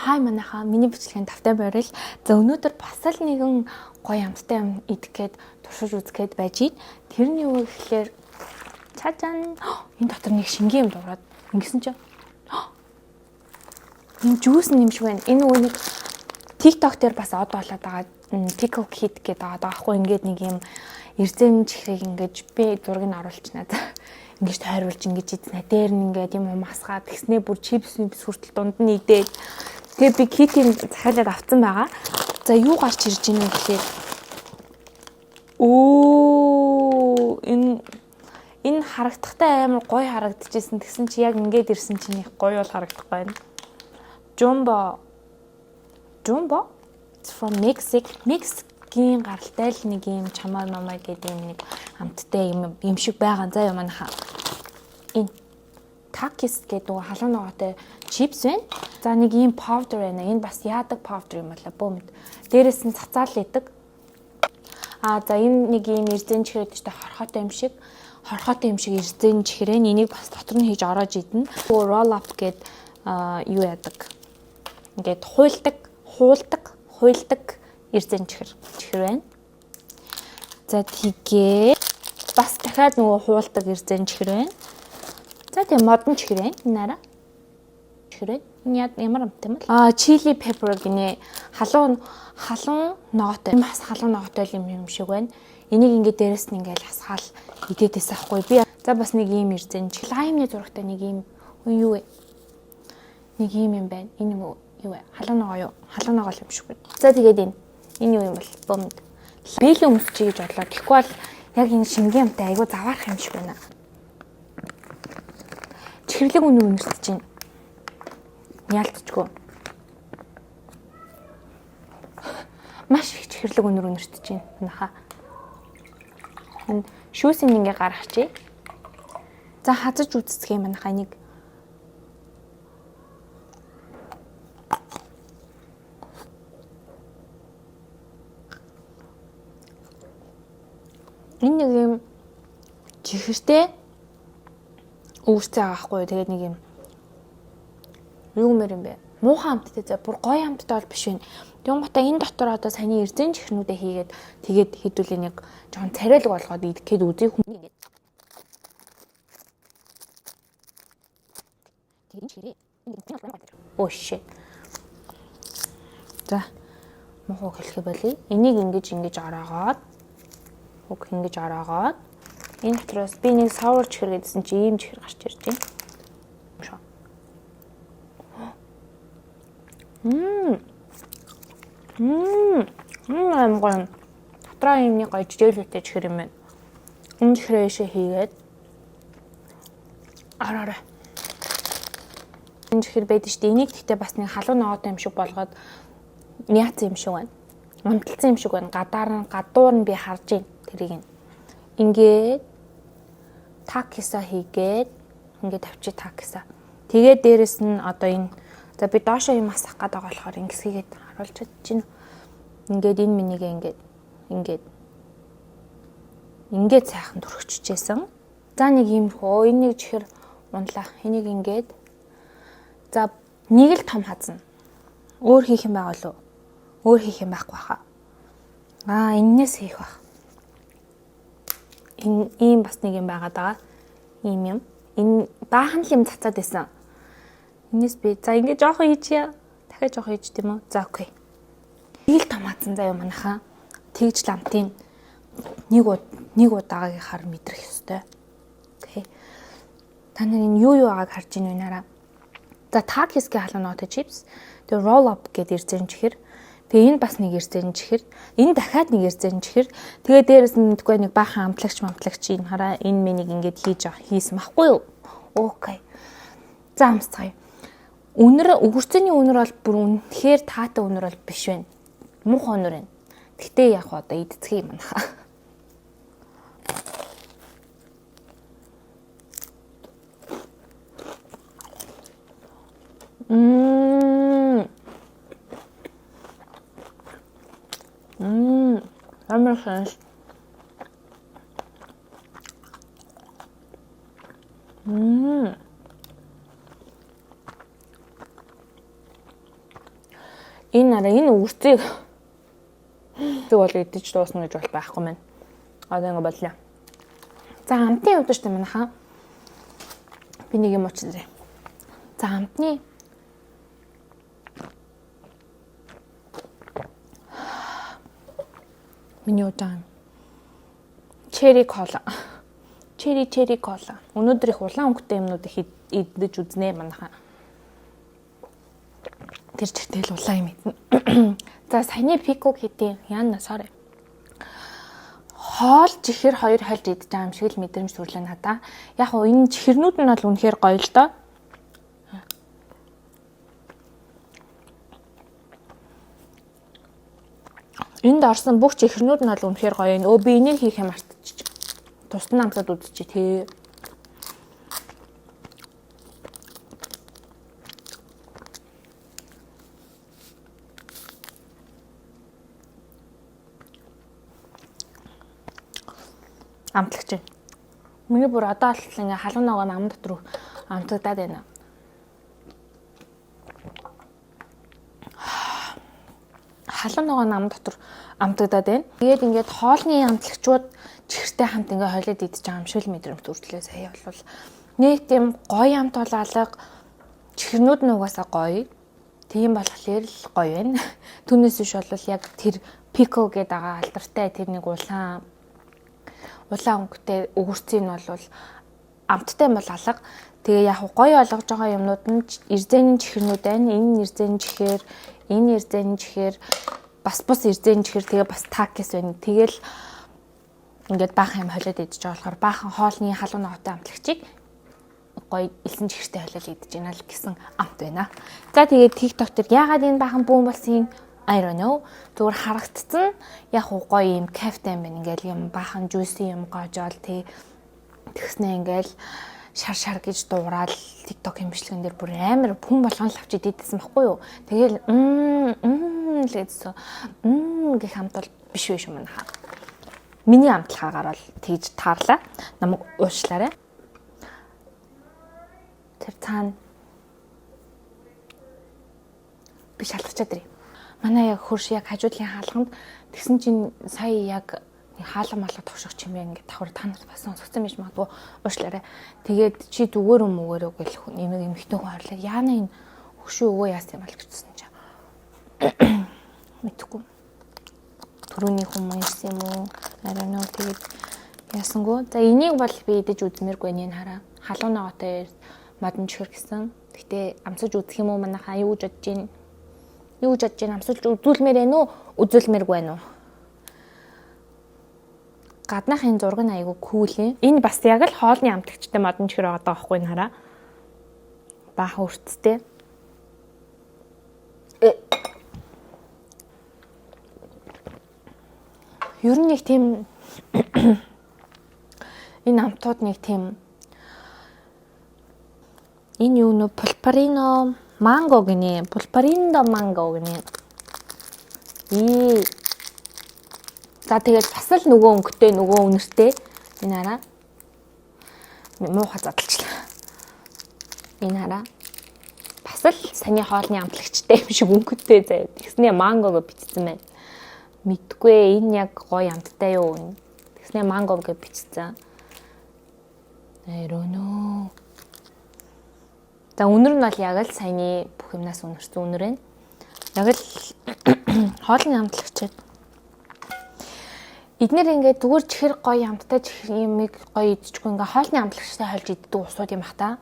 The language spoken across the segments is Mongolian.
Хай манайхаа миний бичлэгийн тавтай байрал. За өнөөдөр бас л нэгэн гоё амттай юм идэх гээд туршиж үзгээд байж ий. Тэрний юу гэхлээр чажан энэ дотор нэг шингийн юм дуураад ингэсэн чинь энэ жуус юм шиг байна. Энэ үнийг TikTok дээр бас од болоод байгаа. Pickle Kit гэдэг байгаа даахгүй ингээд нэг юм эрзэм чихрийг ингэж би зургийг нь оруулчихнаа. Ингэж тойруулж ингэж идэнэ. Дээр нь ингээд юм масгаад тэгснээ бүр чипс хүртэл дунд нь идээд тэгээ би Kit-ийн захиалаад авсан байгаа. За юу гарч ирж байна вэ гэхээр энэ харагдахтай амар гоё харагдчихсэн. Тэгсэн чи яг ингээд ирсэн чинь их гоё бол харагдах байна. Jumbo It's from Mexican гаралтай л нэг юм чамаа мамаа гэдэг юм нэг амттай юм шиг байгаа. За юм манайха энэ Takis гэдэг халуун ногоотой чипс байна. За нэг ийм powder байна. Энэ бас яадаг powder юм байна бөөмд. Дээрээс нь цацаал идэг. За энэ нэг ийм эрзэн чихрээдтэй хорхоотой юм шиг эрзэн чихрээ. Энийг бас дотор нь хийж ороож идэнэ. Roll up гэд юу яадаг. Ингээд хуйлдаг эрзэн чихэр байна. За тэгээ бас дахиад нөгөө хуулдаг эрзэн чихэр байна. За тэгээ модон чихэр байна. Энэ араа чихэр байна. Энэ ямар амт юм бэ? Chili pepper гинэ халуун ногоотой. Бас халуун ногоотой юм шиг байна. Энийг ингээд дээрэс нь ингээд хасгаал идээдээс ахгүй би. За бас нэг ийм эрзэн чихэр. Лаймны зурагтай нэг ийм юу вэ? Нэг ийм юм байна. Энэ юу вэ? Халуун ногоо юу? Халуун ногоо юм шиг байна. За тэгээд энэ юу юм бол бөөмд. Бэлэн өмсчий гэж бодлоо. Тэгэхгүй бол яг энэ шингийн юмтай айгу заваарах юм шиг байна. Чихэрлэг өнөр өнөрсөж байна. Яалтчгүй. Маш их чихэрлэг өнөр өнөрсөж байна. Манайхаа. Энэ шүүсийг ингээ гаргачих. За хазаж үзцгээ манайхаа нэг энэ нэг юм чихэртэй үүсцээ байгаа хгүй. Тэгээд нэг юм юу юм бэ? Муухай амттай за бүр гоё амттай бол биш байна. Тэнгуутаа энэ дотор одоо саяны эрзэн чихрнүүдээ тэгээд хэдүүлээ нэг жоон царайлаг болгоод идэхэд үзье хүн ингээд. Тэгээд чихрээ. Shit. За муухай хэлхий болий. Энийг ингэж ороогоод энэ дотроос би нэг sour чихэр гэдсэн чи ийм чихэр гарч ирж байна. Амгон. Дотроо юм нэг гоё жижиглэлтэй чихэр юм байна. Энэ чихрээ хийгээд араа. Энэ чихэр байдаг шүү дээ. Энийг гэхдээ бас нэг халуун ногоотой юм шиг болгоод мяц юм шиг байна. Унталцсан юм шиг байна. Гадуур нь би харж байна. Тэрийг ингээд такиса хийгээд ингээд тавьчих такиса. Тэгээд дээрэс нь одоо энэ за би доошоо юм асах гээд байгаа болохоор ингэсгээд харуулж чадчихна. Ингээд энэ минийгээ ингээд сайхан төрөгччихсэн. За нэг юм хөө энэ нэг чихэр унлаа. Энийг ингээд за нэг л том хазна. Өөр хийх юм байгаа лөө. Өөр хийх юм байхгүй хаа. Эннээс хийх байх. Ийм бас нэг юм байгаад байгаа. Ийм юм. Энэ баахан л юм цацаад байсан. Энэс би за ингэ жоохон хийчихье. Дахиад жоохон хийж тийм үү? За окей. Нэг л том хазан заяа манайхаа. Тэгж ламтын нэг удаагийн хар мэдрэх ёстой. Окей. Та нар энэ юу байгааг харж ийн вэ нараа? За Takis-ийн халуун ногоотой чипс. Тэгээ roll up гэдэг эрзэн чихэр. Тэгээ энэ бас нэг эрзэн чихэр. Энэ дахиад нэг эрзэн чихэр. Тэгээ дээрээс нь мэдгүй нэг баахан амтлагч энэ хараа энэ минийг ингээд хийсэн байхгүй юу? Окей. За амсцгаая. Өгөрцөний үнэр бол бүр үнэхээр таатай үнэр бол биш байна. Муухай үнэр байна. Гэтэ яг одоо идцгий юм наа. Амар шанс. Энэ арай энэ үрцгийг зүг бол идэж дуусна гэж бол байхгүй мэн. Одоо ингэ боллоо. За амтны хувьд ч юм нахаа. Би нэг юм уучраа. За амтны миний удаан черри кола. Черри кола. Өнөөдөр их улаан өнгөтэй юмнуудыг идэж үзнэ манайхаа. Тэр чигтэл улаан юм идэнэ. За саяны пико хийдیں۔ Яна sorry. Хоол чихэр хоёр хольж идэж байгаа юм шиг л мэдрэмж төрлөө надаа. Яг уу энэ чихэрнүүд нь бол үнэхээр гоё л доо. Энд орсон бүх чихэрнүүд нь бол үнэхээр гоё юм. Би энийг хийх юм мартчих. Тусдан амсаад үзчихье тий. Амтлагч байна. Миний бүр одоо л ингээ халуун ногоо ам дотор амтагдаад байна. Халуун ногоо ам дотор амтагдаад байна. Тэгээд ингээд хоолны амтлагчууд чихэртэй хамт ингээ хойлоод идэж байгаа юм шиг л мэдрэмж төрдлөө. Сая бол нэг тийм гоё амт бол алга чихэрнүүд нь угаасаа гоё. Тийм болохоор л гоё байна. Түүнээс биш бол яг тэр пико гэдэг байгаа алдартай тэр нэг улаан өнгөтэй өгөрцийн нь бол амттай юм бол алга. Тэгээ яг гоё олгож байгаа юмнууд нь эрзэний чихэрнүүд байна. Энэ эрзэний чихэр, энэ эрзэний чихэр, бас эрзэний чихэр тэгээ бас такис байна. Тэгэл ингээд баахан юм холиод идэж байгаа болохоор баахан хоолны халуун ногоотой амтлагчийг гоё элсэн чихэртэй холиод идэж байна л гэсэн амт байна. За тэгээд TikTok дээр яагаад энэ баахан бүүн болсон I don't know. Зүгээр харагдсан яг гоё юм кафе юм байна. Ингээл юм баахан juicy юм гоожоол тэгснэ ингээл шар гэж дуурал TikTok хэмжлэгэн дээр бүр амар хүн болгон л авч идээдсэн байхгүй юу. Тэгэл лээдсэн. Гэх хамт бол биш шүү манайхаа. Миний амтлагаагаар бол тэгж таарлаа. Намайг уушлаарай. Тэр цаана би шалгачаад ирээ. Манай яг хөрш яг хажуудлын хаалганд тэгсэн чинь сая яг хаалга малга товших юм байна ингээд давхар та нарт бас сонсгосон байж магадгүй уушлаарай. Тэгээд чи зүгээр өгөөрөө гэл нэмэг эмхтэн хүн харлаа. Яана энэ хөшөө өвөө яасан юм бол гэсэн чинь. Мэдгүй. Төрөний хүмүүс юм уу? Арайнаа тэгээд яасангүй. За энийг бол би идэж үзмээргүй нэ хараа. Халуун ногоотой модон чихэр гэсэн. Гэтэ амсаж үзэх юм уу манайхаа юу гэж бодож байна? Юу гэж бодож байна? Амсуулж үзүүлмээр байна уу? Үзүүлмээргүй байна уу? Гаднахын зураг нь айгүй кул юм. Энэ бас яг л хоолны амтлагчтай модон чихэр байгаа байхгүй н хараа. Баахан өртцтэй. Ер нь нэг тийм энэ амтууд нэг тийм энэ юу нөө пулпарино манго гинэ. Пулпариндо манго гинэ. За тэгээд бас л нөгөө өнгөтэй нөгөө үнэртэй энэ хараа. Муухай задлчлаа. Энэ хараа. Бас л саний хоолны амтлагчтай юм шиг өнгөтэй заяа. Тэгснээ мангого бичсэн байна. Мэдгүй энэ яг гоё амттай юу. Тэгснээ манго гэж бичсэн. I don't know. За үнэр нь бол яг л саяны бүх юмнаас үнэрсэн үнэр байна. Яг л хоолны амтлагчид эднэр ингээд зүгээр чихэр гоё амттай чихэр юмыг гоё идчихгүй ингээд хоолны амтлагчтай хольж иддэг усууд юм бах та.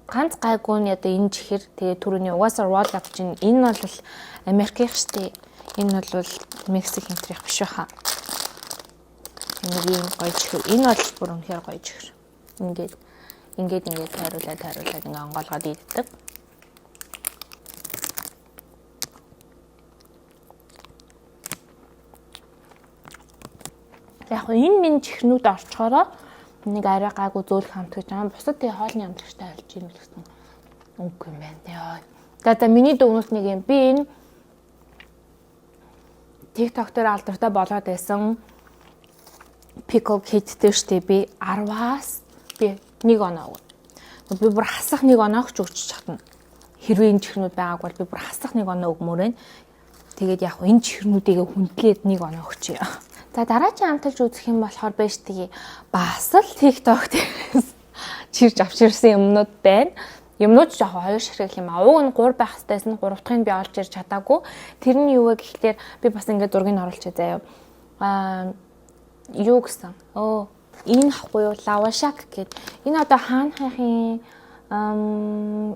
Ганц гайгүй нь одоо энэ чихэр тэгээ түрүүний угаасаа roll up чинь энэ бол Америкийнх штэ. Энэ бол Мексик хэмтрих биш баха. Энэ гоё чихэр. Энэ бол бүр үнэхээр гоё чихэр. Ингээд тайруулаад ингээ онгоолгоод иддэг. Яг энэ минь чихрнүүд орчхороо нэг арай гайгүй зөөлөх хамт гэж байгаа. Бусад тий хоолны амтлагчтай олж юм гэсэн үг юм байна. За миний дөвнөс нэг юм. Би энэ TikTok дээр алдартай болоод байсан pickle kit-тэй штэ би 10-аас би 1 оноо. Би бүр хасах 1 оноог ч өгч чадна. Хэрвээ энэ чихрнүүд байгааг бол би бүр хасах 1 оноо өгмөр байна. Тэгээд яг энэ чихрнүүдийг хүндлээд 1 оноо өгчээ. За дараагийн амталж үзэх юм болохоор байж тгий бас л TikTok дээрээс чирж авчирсан юмнууд байна. Юмнууд жоох хоёр ширхэг юм аа. Уг нь 3 байх хэвчээс нь 3 дахьыг би олж ирж чадаагүй. Тэр нь юу вэ гэхлээр би бас ингээд зургийг оруулчих заяа. Юу гэсэн? Энэ ахгүй юу? Лавашак гэд. Энэ одоо хаана хайхын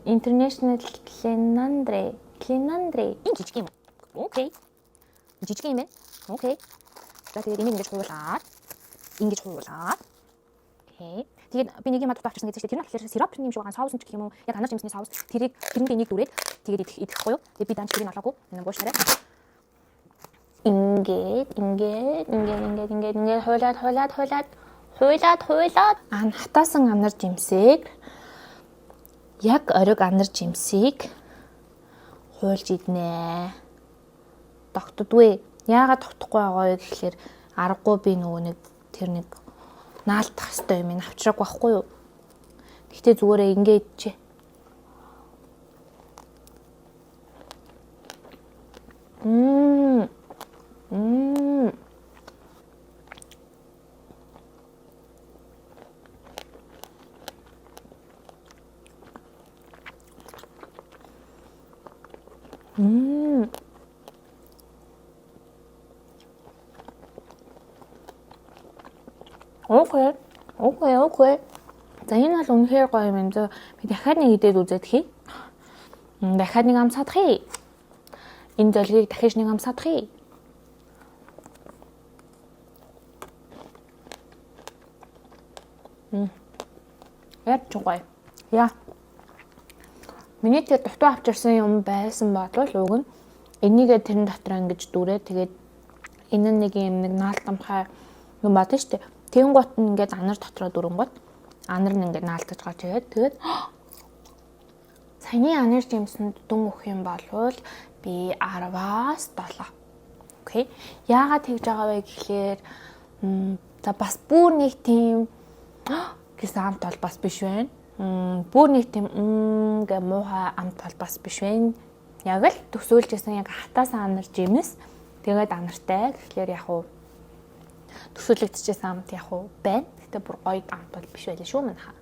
International Cleanandre. Энэ жижиг юм. Окей. Жижиг юм байна. Окей. За тэгээд энийг ингэж хуулаад. Окей. Тэгээд би нэг юм адуу авчирсан гэж чинь тэр нь болохоор сироп юм шиг байгаа соус ч гэх юм уу. Яг анар жимсний соус. Тэрэндээ нэг дүүрээд тэгээд идэхгүй юу. Тэгээд би данч тэрийг олоогүй. Энэ буушаарай. Ингээд хуйлаад хатаасан анар жимсийг яг ориг анар жимсийг хуйлж иднэ. Тогтдгүй. Яагаад тогтохгүй байгаа вэ гэхэлэр аргагүй би нөгөө нэг тэр нэг наалтах хэвээр юм авчраг байхгүй юу. Гэхдээ зүгээрээ ингэ идчихэ. Окей. За энэ бол үнэхээр гоё юм зөө. Би дахиад нэг идээд үзээд хий. Дахиад нэг ам садахыг. Энэ золгийг дахиж нэг ам садахыг. Яд чугай. Яа. Миний тэр дутуу авчирсан юм байсан болвол уг нь энийгээ тэрэн дотор ингэж дүүрээ. Тэгээд энэ нэг юм нэг наалтамхай юм бат штэ. Тэнгуут нь ингээд анар дотроо дөрөнгөт анар нь ингээд наалтаж гарч ирээд тэгээд саяны анар жимсэнд дүн өгөх юм болвол би 10-аас 7. Окей. Яагаад тэгж байгаа вэ гэхлээр за бас бүр нэг тийм гэсэн амт бол бас биш байна. Бүр нэг тийм гэ муухай амт бол бас биш байна. Яг л төсөөлжсэн яг хатаасан анар жимс тэгээд анартай гэхлээр яг уу төсөөлөгдчихсэн амт яг уу байна. Гэтэ бүр гоё амт бол биш байлаа шүү мань хаа.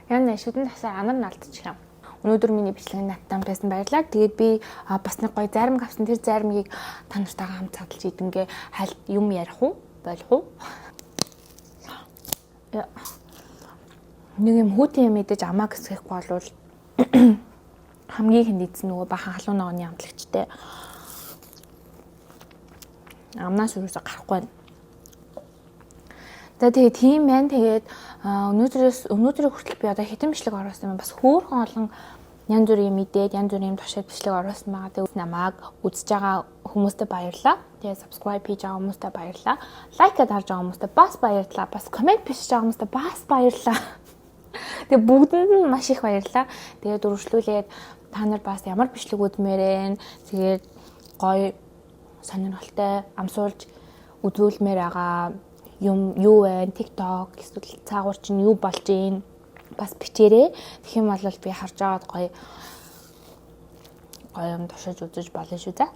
Яна шүдэн тасаа анар наалтчих юм. Өнөөдөр миний бичлэг надтай байсан баярлалаа. Тэгээд би бас нэг гоё заримг авсан. Тэр заримгийг та нартайгаа хамт цадалж идэнгээ хальт юм ярих уу? Болох уу? Нэг юм хүүтэн юм мэдээж амаа гэсэхгүй болвол хамгийн ихэнд идсэн нөгөө бахан халуун ногооны амтлагчтай. Амнаас юусаа гарахгүй байна. За тэгээд тийм байна. Тэгээд өнөөдрийн хүртэл би одоо хэдэн бичлэг оруулсан юм бас хөөрхөн олон янз бүрийн мэдээд янз бүрийн туршид бичлэг оруулсан байгаа. Тэгээд намайг үзэж байгаа хүмүүстээ баярлалаа. Тэгээд subscribe хийж байгаа хүмүүстээ баярлалаа. Лайк гэж харж байгаа хүмүүстээ бас баярлалаа. Бас комент бичиж байгаа хүмүүстээ бас баярлалаа. Тэгээд бүгдэнд нь маш их баярлалаа. Тэгээд үргэлжлүүлээд та нар бас ямар бичлэг үзмээрэн тэгээд гоё сонирхолтой амсуулж үзүүлмээр байгаа юм юу вэ? TikTok эсвэл цаагуур чинь юу болж ийн бас бичээрэй. Тэгэх юм бол би харж аваад гоё юм туршиж үзэж болно шүү за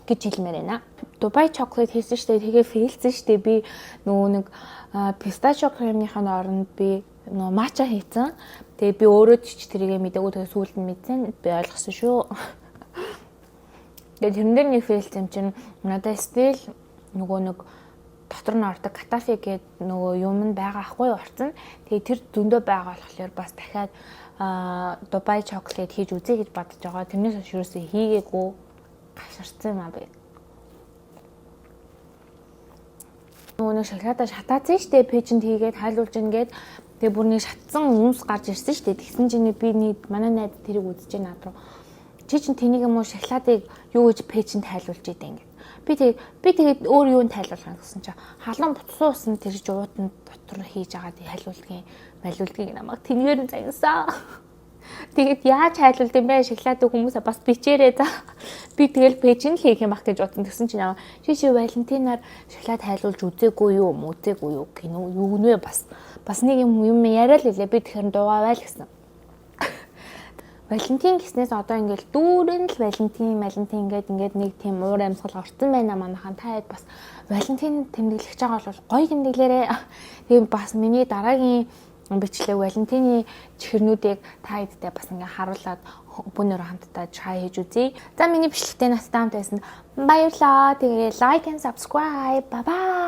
гэж хэлмээр байна. Dubai chocolate хийсэн штэ тэгээ фейлсэн штэ би нөгөө нэг pistachio крemийнхаа оронд би нөгөө матча хийцэн. Тэгээ би өөрөө ч тэрийгэ мэдээгүй тэгээ сүүлд нь мэдсэн би ойлгосон шүү. Тэгээ тэрэн дээр нэг фейлсэн юм чинь надад стил нөгөө нэг дотор нь ордог катафе гэдэг нөгөө юм нь байгаа ахгүй орцсон. Тэгээ тэр зөндөө байгаа болохоор бас дахиад Dubai chocolate хийж үзье гэж бодож байгаа. Тэрнээс хойш юусоо хийгээгүй гашарсан юм аа би. Нөгөө нэг шоколадаа шатаацсан штэ пэйжэнд хийгээд хайлуулж ингээд тэгээ бүр нэг шатсан үнс гарч ирсэн штэ. Тэгсэн чинь би манай найз тэрийг үзэж над руу чи чинь тэнийг юм уу шоколадыг юу гэж пэйжэнд хайлуулж идэв ингээд. Би тэгээд өөр юунд тайлбарлах гэсэн чинь халуун бутсан усан тэр жууданд дотор хийж байгаа тий хайлуулдгийг намайг тэнгээр нь загнасан. Тэгээд яаж хайлуулд юм бэ? Шоколадыг хүмүүсээ бас бичээрэй за. Би тэгэл пэйж нь хийх юм бах гэж бодсон. Тэгсэн чинь намайг чи Валентинаар шоколад хайлуулж үзээгүй юу? Үзээгүй юу? Гинөө юу нэ бас нэг юм яриа л хэлээ. Би тэгэхээр дуугаа байл гэсэн. Валентин гэснээс одоо ингээл дүүрэн л Валентин ингээд нэг тийм уур амьсгал орсон байна манайхан. Та хэд бас Валентин тэмдэглэж байгаа бол гоё тэмдэглээрээ. Тэгээд бас миний дараагийн бичлэг Валентины чихэрнүүдийг та хэдтэй бас ингээ харуулад бүүнөрөө хамтдаа try хийж үзье. За миний бичлэгтээ настай хамт байсан. Баярлалаа. Тэгээ like and subscribe. Bye bye.